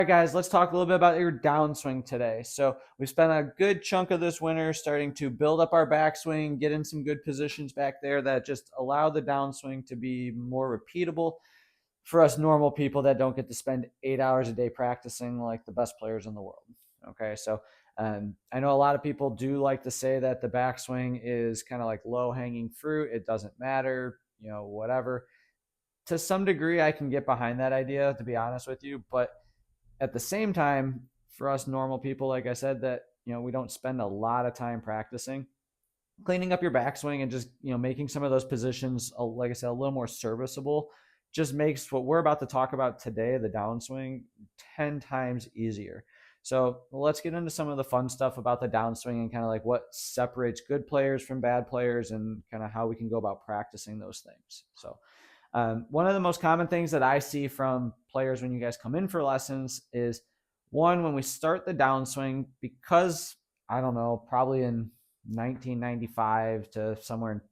All right, guys, let's talk a little bit about your downswing today. So we spent a good chunk of this winter starting to build up our backswing, get in some good positions back there that just allow the downswing to be more repeatable for us normal people that don't get to spend 8 hours a day practicing like the best players in the world. Okay, so I know a lot of people do like to say that the backswing is kind of like low hanging fruit. It doesn't matter, whatever. To some degree, I can get behind that idea, to be honest with you, but at the same time, for us normal people, like I said, that we don't spend a lot of time practicing. Cleaning up your backswing and just making some of those positions, like I said, a little more serviceable, just makes what we're about to talk about today, the downswing, 10 times easier. So let's get into some of the fun stuff about the downswing and kind of like what separates good players from bad players and kind of how we can go about practicing those things. So one of the most common things that I see from players when you guys come in for lessons is one, when we start the downswing, because I don't know, probably in 1995 to somewhere,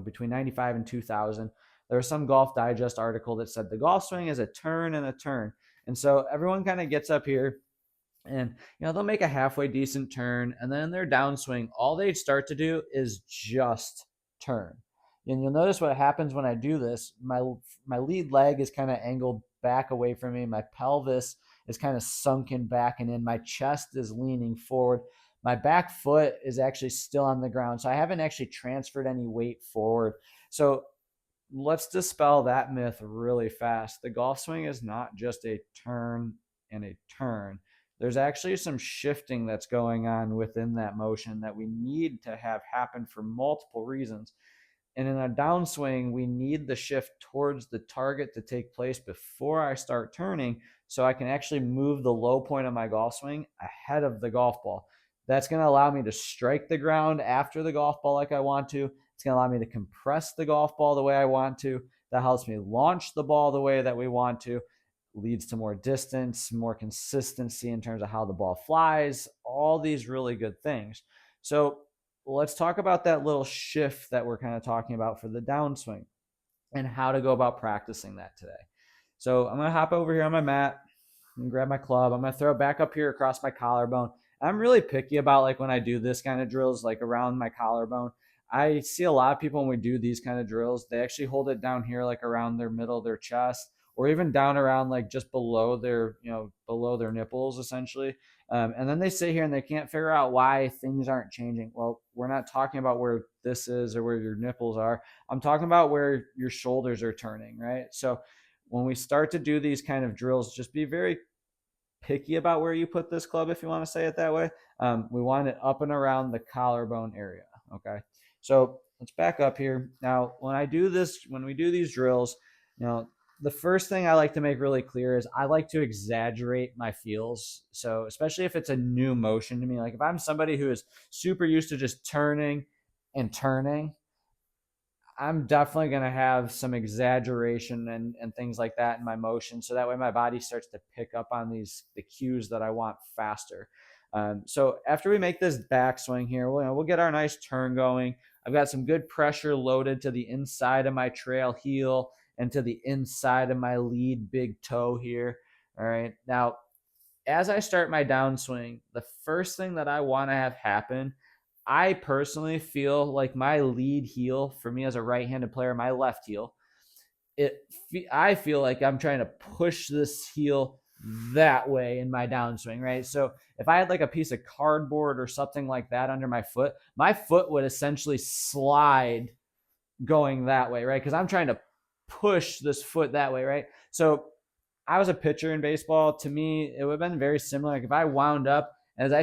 between 95 and 2000, there was some Golf Digest article that said the golf swing is a turn and a turn. And so everyone kind of gets up here and they'll make a halfway decent turn, and then their downswing, all they start to do is just turn. And you'll notice what happens when I do this. My lead leg is kind of angled back away from me. My pelvis is kind of sunken back and in. My chest is leaning forward. My back foot is actually still on the ground. So I haven't actually transferred any weight forward. So let's dispel that myth really fast. The golf swing is not just a turn and a turn. There's actually some shifting that's going on within that motion that we need to have happen for multiple reasons. And in a downswing, we need the shift towards the target to take place before I start turning so I can actually move the low point of my golf swing ahead of the golf ball. That's going to allow me to strike the ground after the golf ball like I want to. It's going to allow me to compress the golf ball the way I want to. That helps me launch the ball the way that we want to. Leads to more distance, more consistency in terms of how the ball flies, all these really good things. So let's talk about that little shift that we're kind of talking about for the downswing and how to go about practicing that today. So I'm going to hop over here on my mat and grab my club. I'm going to throw it back up here across my collarbone. I'm really picky about like when I do this kind of drills, like around my collarbone. I see a lot of people when we do these kind of drills, they actually hold it down here, like around their middle of their chest, or even down around like just below their, below their nipples essentially. And then they sit here and they can't figure out why things aren't changing. Well, we're not talking about where this is or where your nipples are. I'm talking about where your shoulders are turning, right? So when we start to do these kind of drills, just be very picky about where you put this club, if you want to say it that way. We want it up and around the collarbone area. Okay. So let's back up here. Now, when we do these drills, the first thing I like to make really clear is I like to exaggerate my feels. So especially if it's a new motion to me, like if I'm somebody who is super used to just turning and turning, I'm definitely going to have some exaggeration and things like that in my motion. So that way my body starts to pick up on the cues that I want faster. So after we make this backswing here, we'll get our nice turn going. I've got some good pressure loaded to the inside of my trail heel and to the inside of my lead big toe here. All right. Now, as I start my downswing, the first thing that I want to have happen, I personally feel like my lead heel, for me as a right-handed player, my left heel, I feel like I'm trying to push this heel that way in my downswing, right? So if I had like a piece of cardboard or something like that under my foot would essentially slide going that way, right? Because I'm trying to push this foot that way, right? So I was a pitcher in baseball. To me, it would have been very similar. Like if I wound up and if I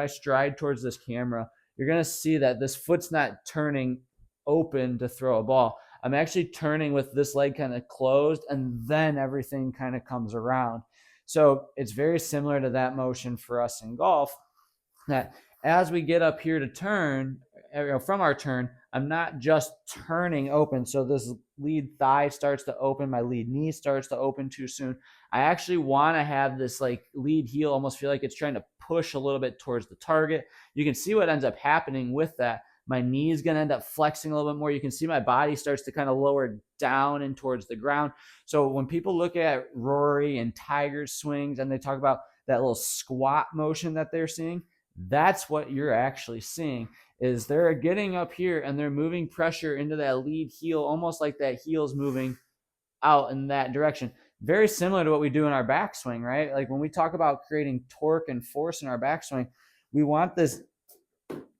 stride towards this camera, you're going to see that this foot's not turning open to throw a ball. I'm actually turning with this leg kind of closed, and then everything kind of comes around. So it's very similar to that motion for us in golf, that as we get up here to turn, from our turn, I'm not just turning open. So this lead thigh starts to open, my lead knee starts to open too soon. I actually want to have this like lead heel almost feel like it's trying to push a little bit towards the target. You can see what ends up happening with that. My knee is going to end up flexing a little bit more. You can see my body starts to kind of lower down and towards the ground. So when people look at Rory and Tiger's swings and they talk about that little squat motion that they're seeing, that's what you're actually seeing. Is they're getting up here and they're moving pressure into that lead heel, almost like that heel's moving out in that direction. Very similar to what we do in our backswing, right? Like when we talk about creating torque and force in our backswing, we want this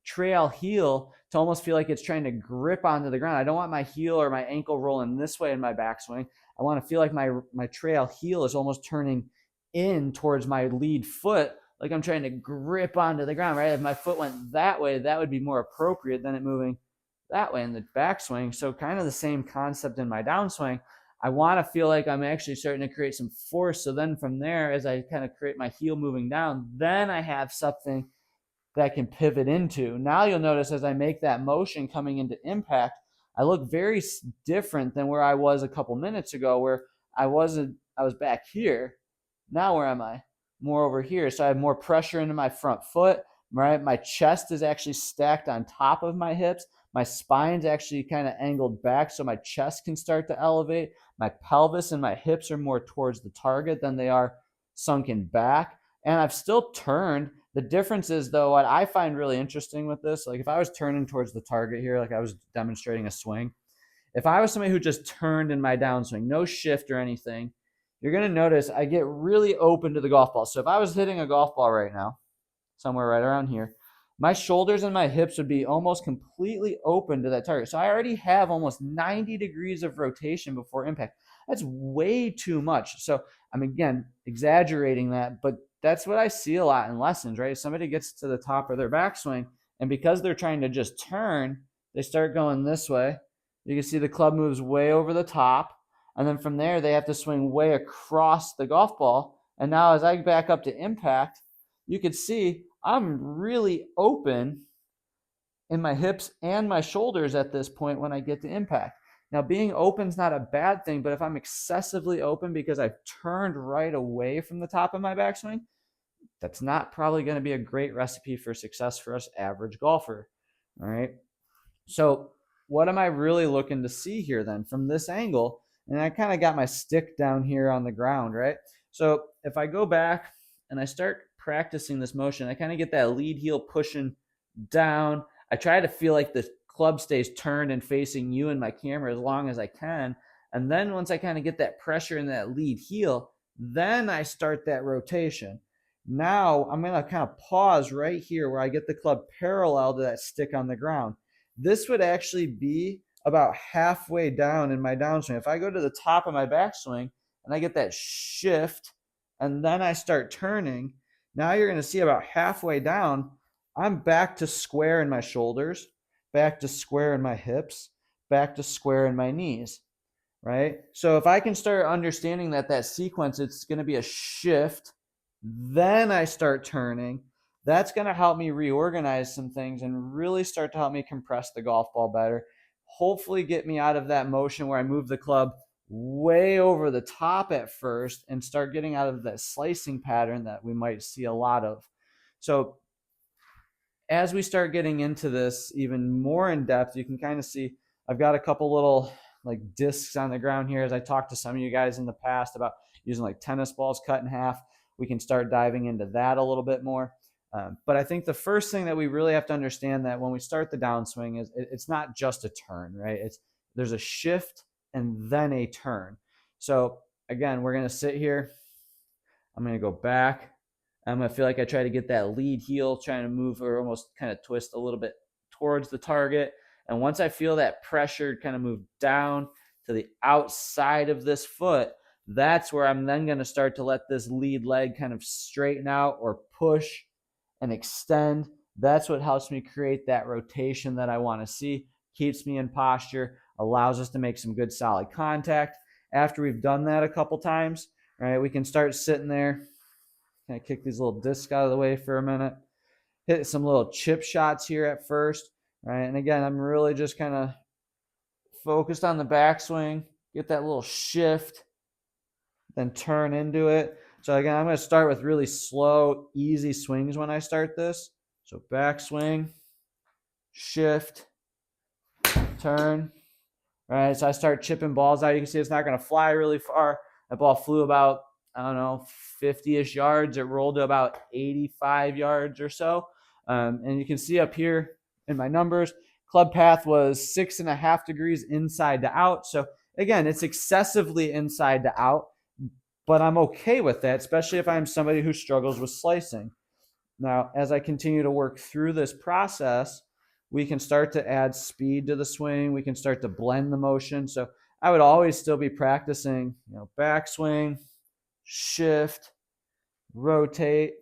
trail heel to almost feel like it's trying to grip onto the ground. I don't want my heel or my ankle rolling this way in my backswing. I want to feel like my trail heel is almost turning in towards my lead foot, like I'm trying to grip onto the ground, right? If my foot went that way, that would be more appropriate than it moving that way in the backswing. So kind of the same concept in my downswing. I want to feel like I'm actually starting to create some force. So then from there, as I kind of create my heel moving down, then I have something that I can pivot into. Now you'll notice as I make that motion coming into impact, I look very different than where I was a couple minutes ago, where I was back here. Now where am I? More over here. So I have more pressure into my front foot, right? My chest is actually stacked on top of my hips. My spine's actually kind of angled back so my chest can start to elevate. My pelvis and my hips are more towards the target than they are sunken back. And I've still turned. The difference is, though, what I find really interesting with this, like if I was turning towards the target here, like I was demonstrating a swing, if I was somebody who just turned in my downswing, no shift or anything, you're going to notice I get really open to the golf ball. So if I was hitting a golf ball right now, somewhere right around here, my shoulders and my hips would be almost completely open to that target. So I already have almost 90 degrees of rotation before impact. That's way too much. So I'm, again, exaggerating that, but that's what I see a lot in lessons, right? If somebody gets to the top of their backswing, and because they're trying to just turn, they start going this way. You can see the club moves way over the top. And then from there, they have to swing way across the golf ball. And now as I back up to impact, you could see I'm really open in my hips and my shoulders at this point when I get to impact. Now, being open is not a bad thing, but if I'm excessively open because I've turned right away from the top of my backswing, that's not probably going to be a great recipe for success for us average golfer. All right. So what am I really looking to see here then from this angle? And I kind of got my stick down here on the ground, right? So if I go back and I start practicing this motion, I kind of get that lead heel pushing down. I try to feel like the club stays turned and facing you and my camera as long as I can. And then once I kind of get that pressure in that lead heel, then I start that rotation. Now I'm going to kind of pause right here where I get the club parallel to that stick on the ground. This would actually be about halfway down in my downswing. If I go to the top of my backswing and I get that shift and then I start turning, now you're going to see about halfway down, I'm back to square in my shoulders, back to square in my hips, back to square in my knees, right? So if I can start understanding that sequence, it's going to be a shift, then I start turning. That's going to help me reorganize some things and really start to help me compress the golf ball better. Hopefully get me out of that motion where I move the club way over the top at first and start getting out of that slicing pattern that we might see a lot of. So as we start getting into this even more in depth, you can kind of see I've got a couple little like discs on the ground here. As I talked to some of you guys in the past about using like tennis balls cut in half, we can start diving into that a little bit more. But I think the first thing that we really have to understand that when we start the downswing is it's not just a turn, right? There's a shift and then a turn. So again, we're going to sit here. I'm going to go back. I'm going to feel like I try to get that lead heel, trying to move or almost kind of twist a little bit towards the target. And once I feel that pressure kind of move down to the outside of this foot, that's where I'm then going to start to let this lead leg kind of straighten out or push and extend. That's what helps me create that rotation that I want to see, keeps me in posture, allows us to make some good solid contact. After we've done that a couple times, right, we can start sitting there. Kind of kick these little discs out of the way for a minute. Hit some little chip shots here at first, right? And again, I'm really just kind of focused on the backswing, get that little shift, then turn into it. So again, I'm going to start with really slow, easy swings when I start this. So backswing, shift, turn. All right, so I start chipping balls out. You can see it's not going to fly really far. That ball flew about, I don't know, 50-ish yards. It rolled to about 85 yards or so. And you can see up here in my numbers, club path was 6.5 degrees inside to out. So again, it's excessively inside to out, but I'm okay with that, especially if I'm somebody who struggles with slicing. Now, as I continue to work through this process, we can start to add speed to the swing. We can start to blend the motion. So I would always still be practicing, backswing, shift, rotate.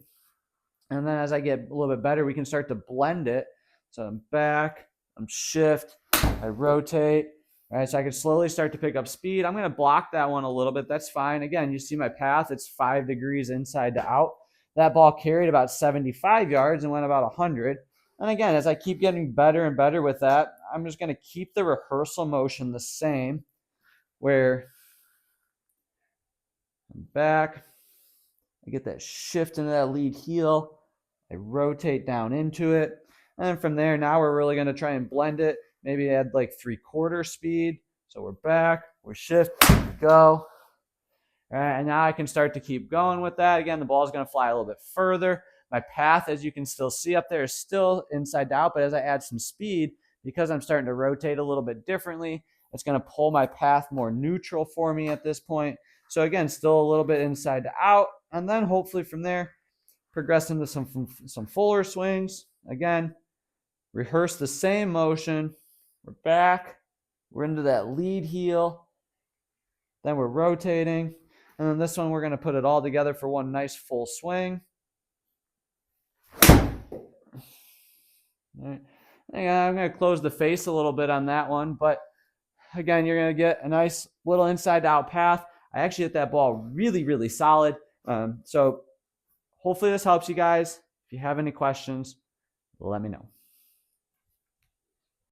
And then as I get a little bit better, we can start to blend it. So I'm back, I'm shift, I rotate. All right, so I can slowly start to pick up speed. I'm going to block that one a little bit. That's fine. Again, you see my path. It's 5 degrees inside to out. That ball carried about 75 yards and went about 100. And again, as I keep getting better and better with that, I'm just going to keep the rehearsal motion the same, where I'm back, I get that shift into that lead heel, I rotate down into it, and then from there, now we're really going to try and blend it, maybe add like 3/4 speed. So we're back, we're shift, go. All right, and now I can start to keep going with that. Again, the ball is going to fly a little bit further. My path, as you can still see up there, is still inside out, but as I add some speed, because I'm starting to rotate a little bit differently, it's going to pull my path more neutral for me at this point. So again, still a little bit inside to out, and then hopefully from there, progress into some fuller swings. Again, rehearse the same motion. We're back. We're into that lead heel. Then we're rotating. And then this one, we're going to put it all together for one nice full swing. All right. I'm going to close the face a little bit on that one. But again, you're going to get a nice little inside out path. I actually hit that ball really, really solid. So hopefully this helps you guys. If you have any questions, let me know.